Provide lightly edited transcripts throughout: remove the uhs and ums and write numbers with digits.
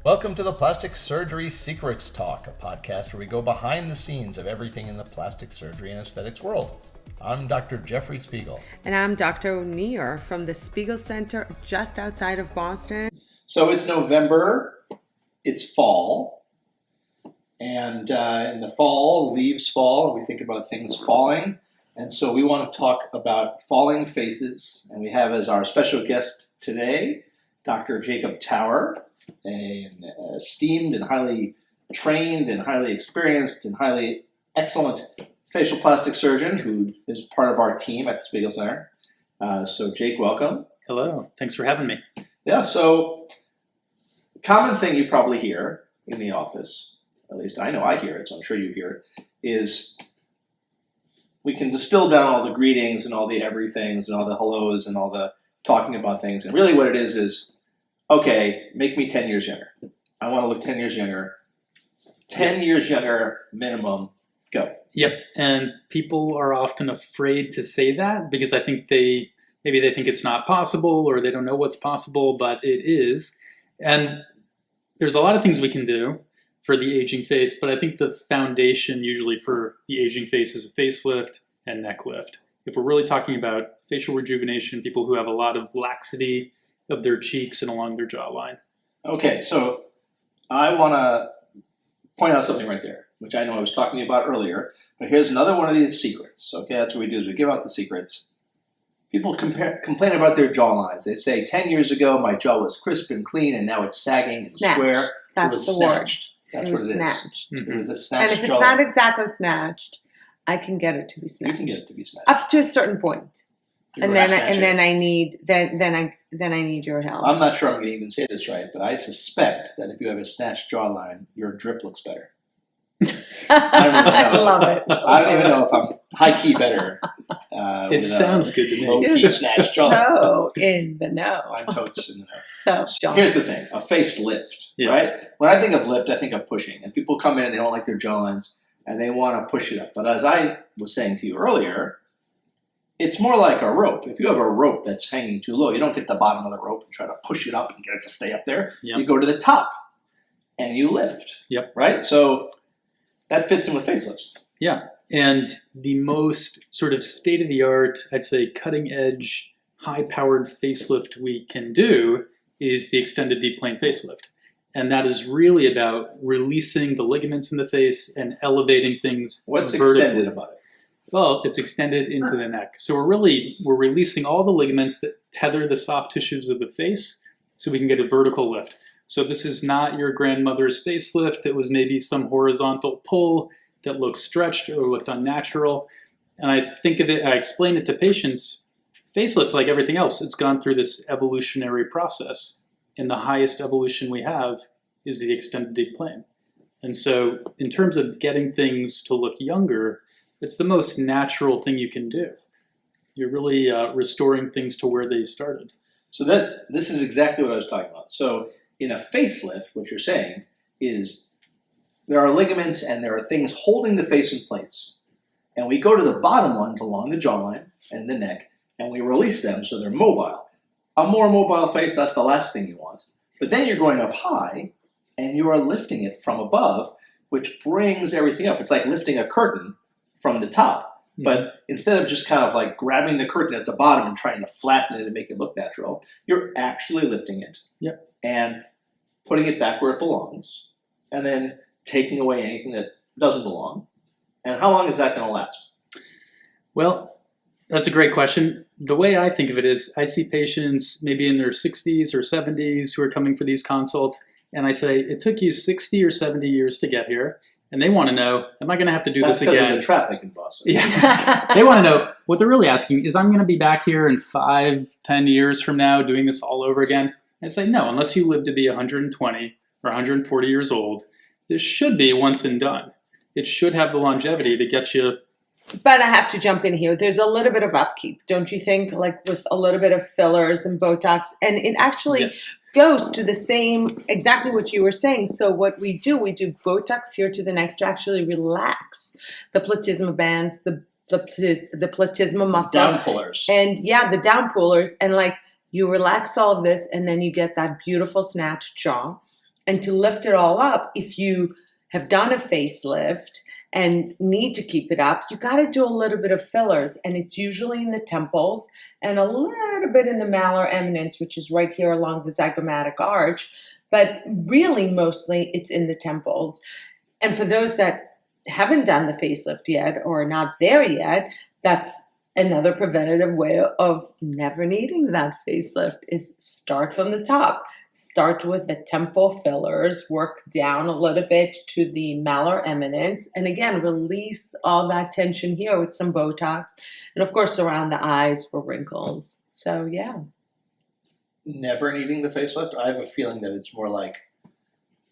Welcome to the Plastic Surgery Secrets Talk, a podcast where we go behind the scenes of everything in the plastic surgery and aesthetics world. I'm Dr. Jeffrey Spiegel. And I'm Dr. Onir from the Spiegel Center just outside of Boston. So it's November, it's fall, and in the fall, leaves fall, and we think about things falling. And so we want to talk about falling faces, and we have as our special guest today, Dr. Jacob Tower, an esteemed and highly trained and highly experienced and highly excellent facial plastic surgeon who is part of our team at the Spiegel Center. So Jake, welcome. Hello, thanks for having me. Yeah, so common thing you probably hear in the office, at least I know I hear it, so I'm sure you hear it, is we can distill down all the greetings and all the everythings and all the hellos and all the talking about things. And really what it is, okay, make me 10 years younger. I want to look 10 years younger. 10 years younger minimum, go. Yep, and people are often afraid to say that because I think maybe they think it's not possible or they don't know what's possible, but it is. And there's a lot of things we can do for the aging face, but I think the foundation usually for the aging face is a facelift and neck lift. If we're really talking about facial rejuvenation, people who have a lot of laxity of their cheeks and along their jawline. Okay, so I want to point out something right there, which I know I was talking about earlier, but here's another one of these secrets. Okay, that's what we do is we give out the secrets. People complain about their jawlines. They say, 10 years ago, my jaw was crisp and clean, and now it's sagging and square. That's it was the snatched. word. That's It was what it is. snatched. Mm-hmm. It was a snatched And if it's jawline. not exactly snatched, I can get it to be snatched. You can get it to be snatched. Up to a certain point. You And wanna then snatch it. I need your help. I'm not sure I'm going to even say this right, but I suspect that if you have a snatched jawline, your drip looks better. I love it. I don't even know if I'm high-key better. It sounds good to me. low-key You're snatched jawline. so in the know. I'm totes in the know. So, Here's the thing, a facelift, Yeah. right? When I think of lift, I think of pushing. And people come in and they don't like their jawlines, and they want to push it up. But as I was saying to you earlier, it's more like a rope. If you have a rope that's hanging too low, you don't get the bottom of the rope and try to push it up and get it to stay up there. Yep. You go to the top, and you lift, Yep. right? So that fits in with facelifts. Yeah, and the most sort of state-of-the-art, I'd say cutting-edge, high-powered facelift we can do is the extended deep plane facelift. And that is really about releasing the ligaments in the face and elevating things What's vertically. extended about it? Well, it's extended into the neck. So we're releasing all the ligaments that tether the soft tissues of the face so we can get a vertical lift. So this is not your grandmother's facelift that was maybe some horizontal pull that looked stretched or looked unnatural. And I think of it, I explain it to patients, facelift, like everything else, it's gone through this evolutionary process. And the highest evolution we have is the extended deep plane. And so in terms of getting things to look younger, it's the most natural thing you can do. You're really restoring things to where they started. So this is exactly what I was talking about. So in a facelift, what you're saying is there are ligaments and there are things holding the face in place. And we go to the bottom ones along the jawline and the neck, and we release them so they're mobile. A more mobile face, that's the last thing you want. But then you're going up high, and you are lifting it from above, which brings everything up. It's like lifting a curtain from the top. But instead of just kind of like grabbing the curtain at the bottom and trying to flatten it and make it look natural, you're actually lifting it and putting it back where it belongs, and then taking away anything that doesn't belong. And how long is that going to last? Well, that's a great question. The way I think of it is I see patients maybe in their 60s or 70s who are coming for these consults, and I say, it took you 60 or 70 years to get here. And they want to know, am I going to have to do That's this again? because of the traffic in Boston. Yeah. They want to know, what they're really asking is, I'm going to be back here in 5, 10 years from now doing this all over again? I say, no, unless you live to be 120 or 140 years old, this should be once and done. It should have the longevity to get you. But I have to jump in here. There's a little bit of upkeep, don't you think? Like with a little bit of fillers and Botox. And it actually goes to the same, exactly what you were saying. So what we do Botox here to the neck to actually relax the platysma bands, the platysma muscle. Down pullers. And the down pullers. And like you relax all of this and then you get that beautiful snatched jaw. And to lift it all up, if you have done a facelift and need to keep it up, you got to do a little bit of fillers, and it's usually in the temples and a little bit in the malar eminence, which is right here along the zygomatic arch, but really mostly it's in the temples. And for those that haven't done the facelift yet or are not there yet, that's another preventative way of never needing that facelift is start from the top. Start with the temple fillers, work down a little bit to the malar eminence, and again, release all that tension here with some Botox, and of course, around the eyes for wrinkles. So, yeah. Never needing the facelift? I have a feeling that it's more like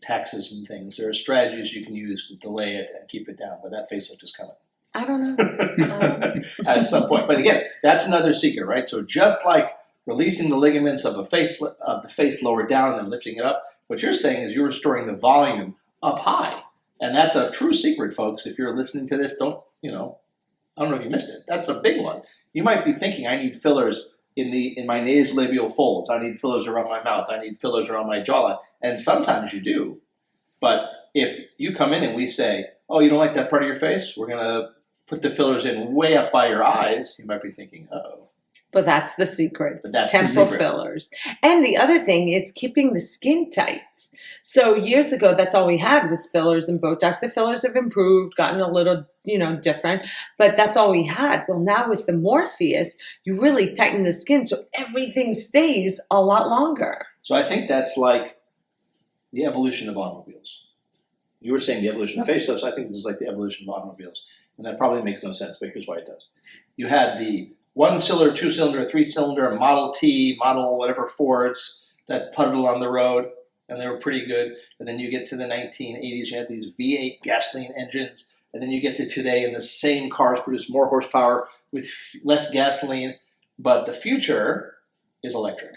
taxes and things. There are strategies you can use to delay it and keep it down, but that facelift is coming. I don't know. At some point. But again, that's another secret, right? So just like releasing the ligaments of the face lower down and then lifting it up, what you're saying is you're restoring the volume up high. And that's a true secret, folks. If you're listening to this, I don't know if you missed it. That's a big one. You might be thinking, I need fillers in my nasolabial folds. I need fillers around my mouth. I need fillers around my jawline. And sometimes you do. But if you come in and we say, oh, you don't like that part of your face? We're going to put the fillers in way up by your eyes. You might be thinking, uh-oh. But that's the secret. That's temple the secret. Fillers. And the other thing is keeping the skin tight. So years ago, that's all we had was fillers and Botox. The fillers have improved, gotten a little, different, but that's all we had. Well, now with the Morpheus, you really tighten the skin so everything stays a lot longer. So I think that's like the evolution of automobiles. You were saying the evolution of facelifts. I think this is like the evolution of automobiles. And that probably makes no sense, but here's why it does. You had the 1-cylinder, 2-cylinder, 3-cylinder, Model T, Model whatever Fords that putted along the road, and they were pretty good. And then you get to the 1980s, you had these V8 gasoline engines. And then you get to today, and the same cars produce more horsepower with less gasoline. But the future is electric.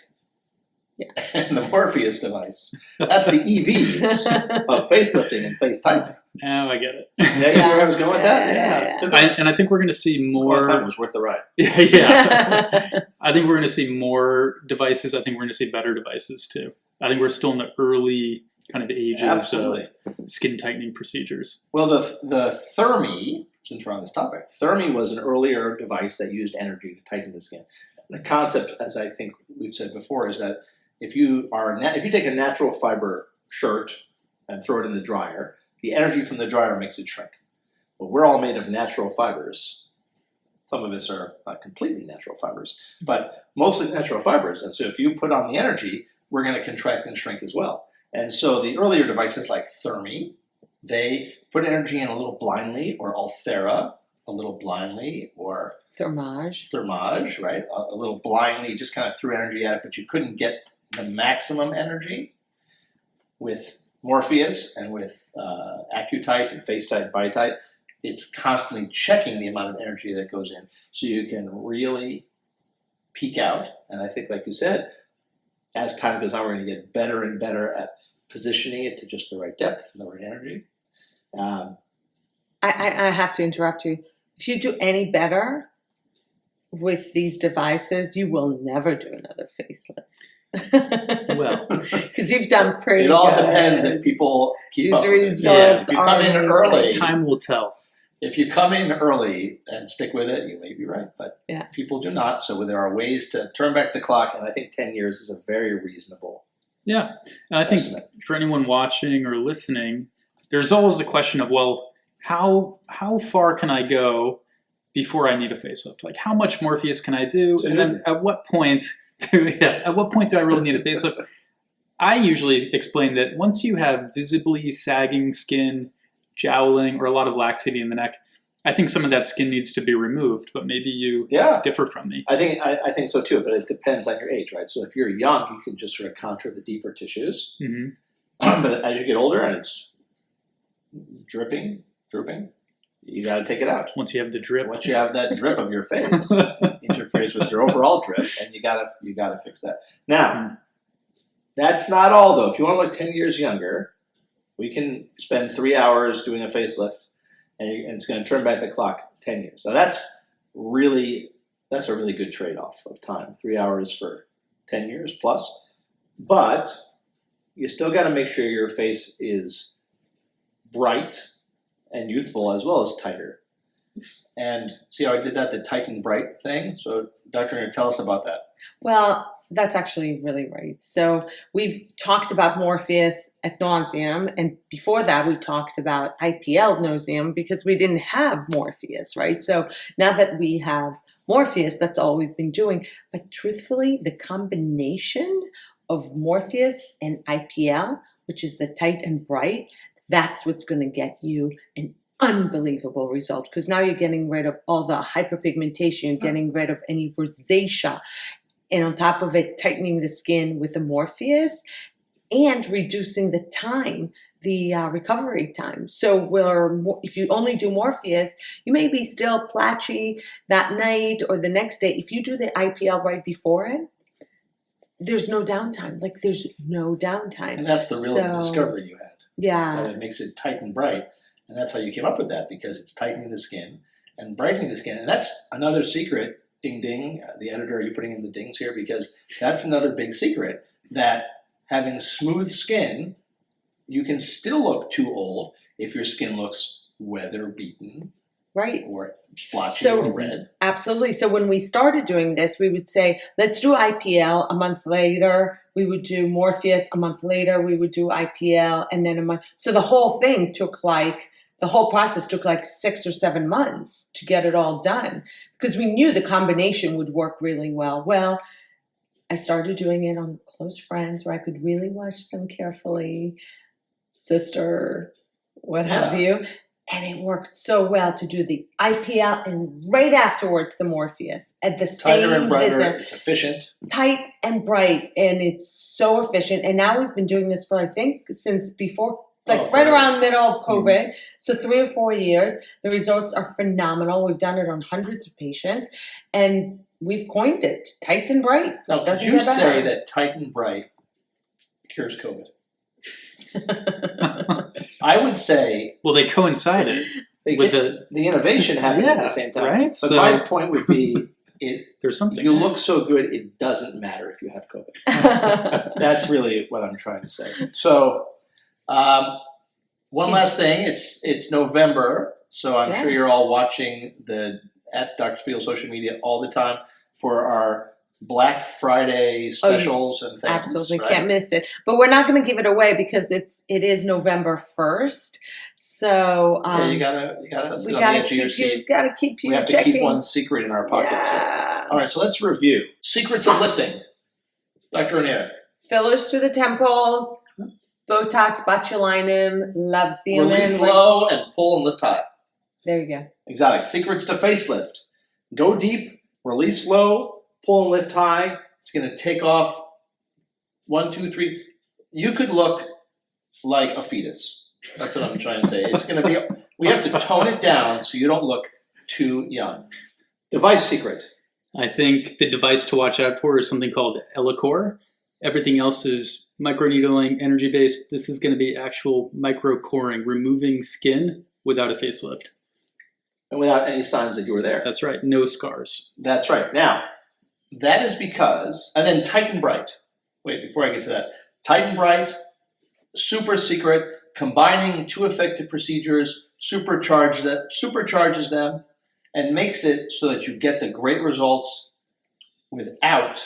Yeah. And the Morpheus device. That's the EVs of facelifting and face tightening. Now I get it. Yeah, you see where I was going with that? Yeah. And I think we're going to see more. Time was worth the ride. Yeah. I think we're going to see more devices. I think we're going to see better devices too. I think we're still in the early kind of ages Absolutely. of skin tightening procedures. Well, the Thermi, since we're on this topic, Thermi was an earlier device that used energy to tighten the skin. The concept, as I think we've said before, is that if you take a natural fiber shirt and throw it in the dryer, the energy from the dryer makes it shrink. But we're all made of natural fibers. Some of us are not completely natural fibers, but mostly natural fibers. And so if you put on the energy, we're going to contract and shrink as well. And so the earlier devices like Thermi, they put energy in a little blindly, or Ulthera a little blindly, or Thermage, right? A little blindly, just kind of threw energy at it, but you couldn't get the maximum energy. With Morpheus and with Accutite and FaceTite and BiTite, it's constantly checking the amount of energy that goes in so you can really peak out. And I think, like you said, as time goes on, we're going to get better and better at positioning it to just the right depth and the right energy. I have to interrupt you. If you do any better with these devices, you will never do another facelift. Well, because you've done pretty It all good. depends if people keep These up with it. results If you come in are early, time will tell. if you come in early and stick with it, you may be right, but Yeah. people do not. So there are ways to turn back the clock, and I think 10 years is a very reasonable Yeah. And I think estimate. for anyone watching or listening, there's always the question of, well, how far can I go before I need a facelift? Like, how much Morpheus can I do? And then at what point do I really need a facelift? I usually explain that once you have visibly sagging skin, jowling, or a lot of laxity in the neck, I think some of that skin needs to be removed, but maybe you differ from me. I think so too, but it depends on your age, right? So if you're young, you can just sort of contour the deeper tissues. Mm-hmm. But as you get older and it's drooping, you got to take it out. Once you have the drip. Once you have that drip of your face, interferes with your overall drip, and you gotta fix that. Now, that's not all though. If you want to look 10 years younger, we can spend 3 hours doing a facelift, and it's going to turn back the clock 10 years. So that's a really good trade-off of time. 3 hours for 10 years plus. But you still got to make sure your face is bright and youthful as well as tighter. And see how I did that, the tight and bright thing? So, Dr. Onir, tell us about that. Well, that's actually really right. So we've talked about Morpheus ad nauseum, and before that we talked about IPL ad nauseum because we didn't have Morpheus, right? So now that we have Morpheus, that's all we've been doing. But truthfully, the combination of Morpheus and IPL, which is the tight and bright, that's what's going to get you an unbelievable result, because now you're getting rid of all the hyperpigmentation, getting rid of any rosacea, and on top of it, tightening the skin with the Morpheus and reducing the time, the recovery time. So if you only do Morpheus, you may be still platchy that night or the next day. If you do the IPL right before it, there's no downtime. Like, there's no downtime. And that's the real discovery you had. Yeah. That it makes it tight and bright. And that's how you came up with that, because it's tightening the skin and brightening the skin. And that's another secret. Ding, ding. The editor, are you putting in the dings here? Because that's another big secret, that having smooth skin, you can still look too old if your skin looks weather-beaten. Right. Or splotchy or red. Absolutely. So when we started doing this, we would say, let's do IPL. A month later, we would do Morpheus. A month later, we would do IPL. And then a month. So the whole thing the whole process took like 6 or 7 months to get it all done, because we knew the combination would work really well. Well, I started doing it on close friends where I could really watch them carefully, sister, what have you. And it worked so well to do the IPL and right afterwards the Morpheus at the Tighter same and brighter, visit. it's efficient. Tight and bright, and it's so efficient. And now we've been doing this for, I think, since before, right around middle of COVID. So 3 or 4 years. The results are phenomenal. We've done it on hundreds of patients, and we've coined it tight and bright. Now, could you say that tight and bright cures COVID? I would say. Well, they coincided with the innovation happened at the same time. Right? But my point would be, there's something. You look so good, it doesn't matter if you have COVID. That's really what I'm trying to say. So, one last thing. It's November, so I'm sure you're all watching at Dr. Spiegel social media all the time for our Black Friday specials and things. Absolutely, right? Can't miss it. But we're not going to give it away because it is November 1st. So you gotta sit we on the edge of your seat. Got to keep you. We have to keep one secret in our pockets here. All right, so let's review secrets of lifting. Dr. Onir. Fillers to the temples, Botox, botulinum, Lovesium. Release low and pull and lift high. There you go. Exotic. Secrets to facelift. Go deep, release low, pull and lift high. It's going to take off 1, 2, 3. You could look like a fetus. That's what I'm trying to say. It's going to be. We have to tone it down so you don't look too young. Device secret. I think the device to watch out for is something called Elicor. Everything else is microneedling, energy-based. This is going to be actual micro-coring, removing skin without a facelift. And without any signs that you were there. That's right. No scars. That's right. Now, that is because, and then tight and bright. Wait, before I get to that. Tight and bright, super secret, combining 2 effective procedures, supercharges them, and makes it so that you get the great results without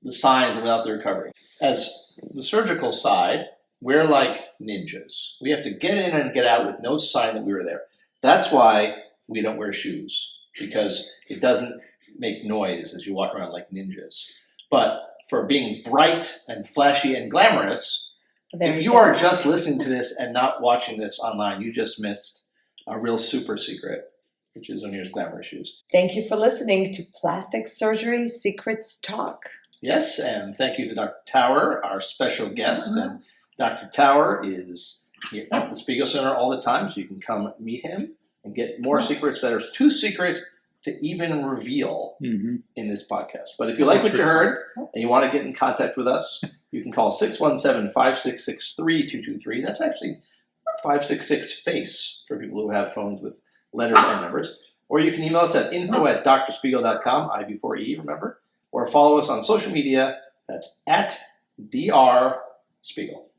the signs and without the recovery. As the surgical side, we're like ninjas. We have to get in and get out with no sign that we were there. That's why we don't wear shoes, because it doesn't make noise as you walk around like ninjas. But for being bright and flashy and glamorous, if you are just listening to this and not watching this online, you just missed a real super secret, which is Onir's glamour shoes. Thank you for listening to Plastic Surgery Secrets Talk. Yes, and thank you to Dr. Tower, our special guest. And Dr. Tower is here at the Spiegel Center all the time, so you can come meet him and get more secrets that are too secret to even reveal in this podcast. But if you like what you heard and you want to get in contact with us, you can call 617-566-3223. That's actually 566-FACE for people who have phones with letters and numbers. Or you can email us at info@drspiegel.com, I before E, remember? Or follow us on social media. That's at Dr. Spiegel.